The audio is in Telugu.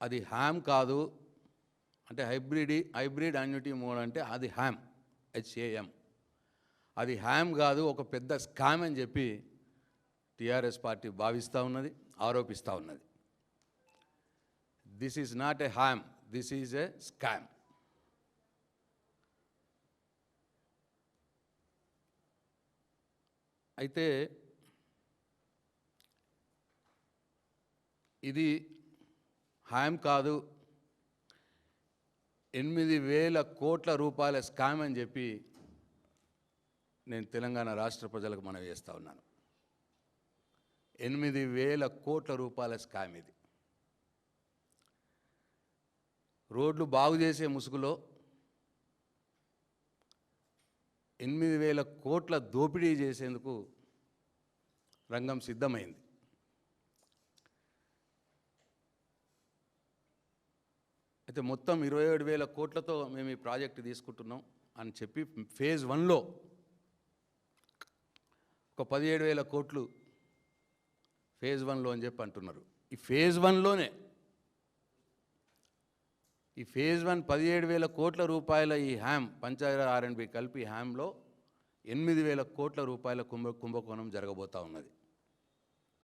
అది హ్యామ్ కాదు, అంటే హైబ్రిడ్ అన్యూటీ మోడ్ అంటే అది హ్యామ్, HAM. అది హ్యామ్ కాదు, ఒక పెద్ద స్కామ్ అని చెప్పి టీఆర్ఎస్ పార్టీ భావిస్తూ ఉన్నది, ఆరోపిస్తూ ఉన్నది. This is not a ham, this is a scam. అయితే ఇది హ్యామ్ కాదు, 8,000 కోట్ల రూపాయల స్కామ్ అని చెప్పి నేను తెలంగాణ రాష్ట్ర ప్రజలకు మనవి చేస్తూ ఉన్నాను. 8,000 కోట్ల రూపాయల స్కామ్ ఇది. రోడ్లు బాగు చేసే ముసుగులో 8,000 కోట్ల దోపిడీ చేసేందుకు రంగం సిద్ధమైంది. అయితే మొత్తం 27,000 కోట్లతో మేము ఈ ప్రాజెక్టు తీసుకుంటున్నాం అని చెప్పి ఫేజ్ 1లో ఒక 17,000 కోట్లు ఫేజ్ 1లో అని చెప్పి అంటున్నారు. ఈ ఫేజ్ 1లోనే ఈ ఫేజ్ 1 17,000 కోట్ల రూపాయల ఈ హ్యామ్ పంచాయతీ R&B కలిపి హ్యామ్లో 8,000 కోట్ల రూపాయల కుంభకోణం జరగబోతూ ఉన్నది.